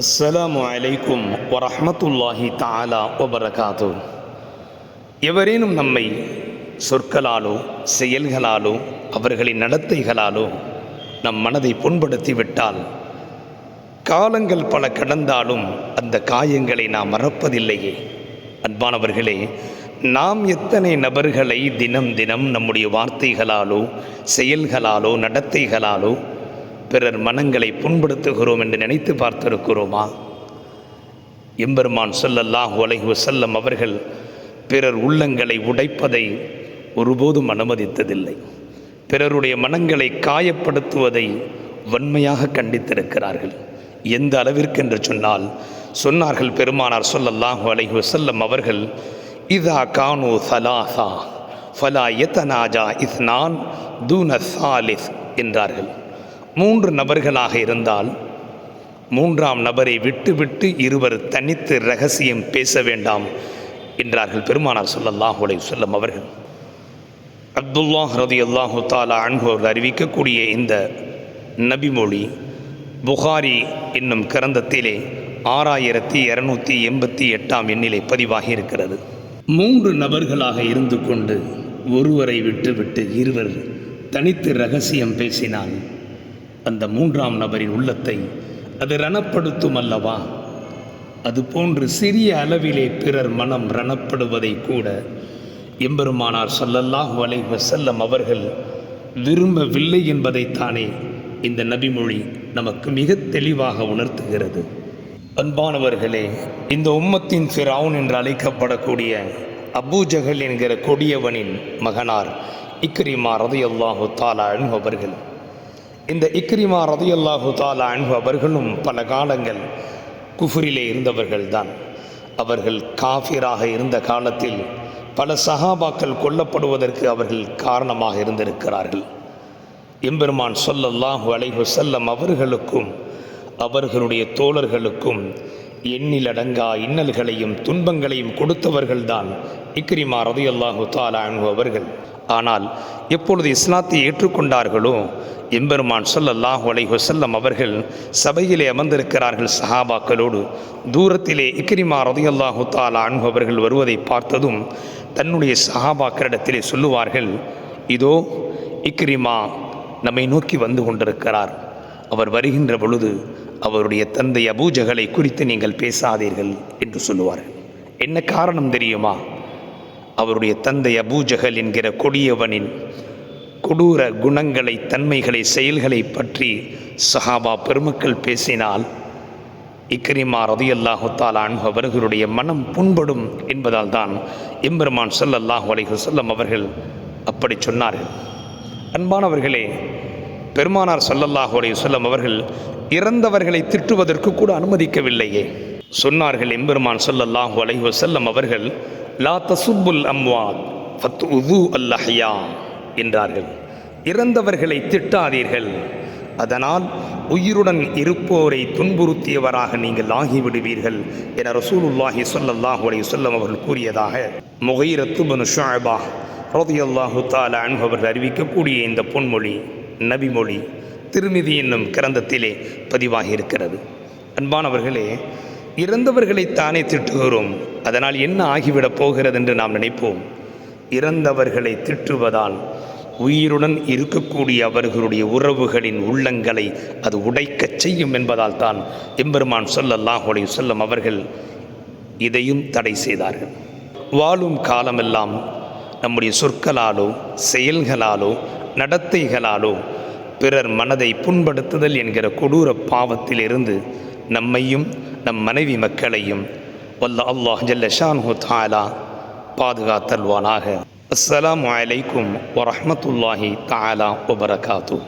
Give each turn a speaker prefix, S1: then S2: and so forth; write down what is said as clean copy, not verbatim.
S1: அஸ்ஸலாமு அலைக்கும் வரஹ்மத்துல்லாஹி தஆலா வபரகாத்து. எவரேனும் நம்மை சொற்களாலோ செயல்களாலோ அவர்களின் நடத்தைகளாலோ நம் மனதை புண்படுத்தி விட்டால் காலங்கள் பல கடந்தாலும் அந்த காயங்களை நாம் மறப்பதில்லையே. அன்பானவர்களே, நாம் எத்தனை நபர்களை தினம் தினம் நம்முடைய வார்த்தைகளாலோ செயல்களாலோ நடத்தைகளாலோ பிறர் மனங்களை புண்படுத்துகிறோம் என்று நினைத்து பார்த்திருக்கிறோமா? எம்பெருமான் ஸல்லல்லாஹு அலைஹி வஸல்லம் அவர்கள் பிறர் உள்ளங்களை உடைப்பதை ஒருபோதும் அனுமதித்ததில்லை. பிறருடைய மனங்களை காயப்படுத்துவதை வன்மையாக கண்டித்திருக்கிறார்கள். எந்த அளவிற்கு என்று சொன்னார்கள் பெருமானார் ஸல்லல்லாஹு அலைஹி வஸல்லம் அவர்கள், இதா கானு ஸலாஸா ஃபலா யதனாஜா இஸ்னான் தூன ஸாலிஸ் என்றார்கள். 3 நபர்களாக இருந்தால் 3ஆம் நபரை விட்டு இருவர் தனித்து ரகசியம் பேச வேண்டாம் என்றார்கள் பெருமானார் ஸல்லல்லாஹு அலைஹி வஸல்லம் அவர்கள். அப்துல்லாஹ் ரலியல்லாஹு தஆலா அன்ஹு அவர்கள் அறிவிக்கக்கூடிய இந்த நபிமொழி புகாரி என்னும் கிரந்தத்திலே 6288 எண்ணிலே பதிவாகி இருக்கிறது. 3 நபர்களாக இருந்து கொண்டு ஒருவரை விட்டு இருவர் தனித்து ரகசியம் பேசினால் அந்த 3ஆம் நபரின் உள்ளத்தை அது ரணப்படுத்தும் அல்லவா? அதுபோன்று சிறிய அளவிலே பிறர் மனம் ரணப்படுவதை கூட எம்பெருமானார் ஸல்லல்லாஹு அலைஹி வஸல்லம் அவர்கள் விரும்பவில்லை என்பதைத்தானே இந்த நபிமொழி நமக்கு மிக தெளிவாக உணர்த்துகிறது. அன்பானவர்களே, இந்த உம்மத்தின் ஃபிரௌன் என்று அழைக்கப்படக்கூடிய அபூஜஹல் என்கிற கொடியவனின் மகனார் இக்ரிமா ரலியல்லாஹு தஆலா அன்ஹு அவர்கள், இந்த இக்ரிமா ரலியல்லாஹு தஆலா அன்ஹு அவர்களும் பல காலங்கள் குஃப்ரிலே இருந்தவர்கள்தான். அவர்கள் காஃபிராக இருந்த காலத்தில் பல சஹாபாக்கள் கொல்லப்படுவதற்கு அவர்கள் காரணமாக இருந்திருக்கிறார்கள். எம்பெருமான் ஸல்லல்லாஹு அலைஹி வஸல்லம் அவர்களுக்கும் அவர்களுடைய தோழர்களுக்கும் எண்ணிலடங்கா இன்னல்களையும் துன்பங்களையும் கொடுத்தவர்கள்தான் இக்ரிமா ரலியல்லாஹு தஆலா அன்ஹு அவர்கள். ஆனால் எப்பொழுது இஸ்லாத்தை ஏற்றுக்கொண்டார்களோ எம்பெருமான் ஸல்லல்லாஹு அலைஹி வஸல்லம் அவர்கள் சபையிலே அமர்ந்திருக்கிறார்கள் சஹாபாக்களோடு. தூரத்திலே இக்ரிமா ரலியல்லாஹு தஆலா அன்ஹு அவர்கள் வருவதை பார்த்ததும் தன்னுடைய சஹாபாக்களிடத்திலே சொல்லுவார்கள், இதோ இக்ரிமா நம்மை நோக்கி வந்து கொண்டிருக்கிறார். அவர் வருகின்ற பொழுது அவருடைய தந்தை அபூஜஹலை குறித்து நீங்கள் பேசாதீர்கள் என்று சொல்லுவார்கள். என்ன காரணம் தெரியுமா? அவருடைய தந்தை அபூஜஹல் என்கிற கொடியவனின் கொடூர குணங்களை, தன்மைகளை, செயல்களை பற்றி சஹாபா பெருமக்கள் பேசினால் இக்ரிமா ரலியல்லாஹு தஆலா அன்ஹு அவர்களுடைய மனம் புண்படும் என்பதால் தான் எம்பெருமான் ஸல்லல்லாஹு அலைஹி வஸல்லம் அவர்கள் அப்படி சொன்னார்கள். அன்பானவர்களே, பெருமானார் ஸல்லல்லாஹு அலைஹி வஸல்லம் அவர்கள் இறந்தவர்களை திட்டுவதற்கு கூட அனுமதிக்கவில்லையே. சொன்னார்கள் எம்பெருமான் ஸல்லல்லாஹு அலைஹி வஸல்லம் அவர்கள், லா தசுப்புல் அம்வாத் ஃபத்உது அல் அஹ்யா என்றார்கள். இறந்தவர்களை திட்டாதீர்கள், அதனால் உயிருடன் இருப்போரை துன்புறுத்தியவராக நீங்கள் ஆகிவிடுவீர்கள் என ரசூலுல்லாஹி ஸல்லல்லாஹு அலைஹி வஸல்லம் அவர்கள் கூறியதாக முகீரத்து இப்னு ஷுஅபா ரலியல்லாஹு தஆலா அன்ஹு அவர்கள் அறிவிக்கக்கூடிய இந்த பொன்மொழி நபிமொழி திருமிதி என்னும் கிரந்தத்திலே பதிவாகி இருக்கிறது. அன்பானவர்களே, இறந்தவர்களைத்தானே திட்டுகிறோம், அதனால் என்ன ஆகிவிடப் போகிறது என்று நாம் நினைப்போம். இறந்தவர்களை திட்டுவதால் உயிருடன் இருக்கக்கூடிய அவர்களுடைய உறவுகளின் உள்ளங்களை அது உடைக்கச் செய்யும் என்பதால் தான் எம்பெருமான் ஸல்லல்லாஹு அலைஹி வஸல்லம் அவர்கள் இதையும் தடை செய்தார்கள். வாழும் காலமெல்லாம் நம்முடைய சொற்களாலோ செயல்களாலோ நடத்தைகளாலோ பிறர் மனதை புண்படுத்துதல் என்கிற கொடூர பாவத்திலிருந்து நம்மையும் நம் மனைவி மக்களையும் வல்ல அல்லாஹ் ஜல்ல ஷானுஹு தஆலா பாதுகாத்தல்வானாக. அஸ்ஸலாமு அலைக்கும் வரஹ்மத்துல்லாஹி தஆலா வபரகாத்துஹு.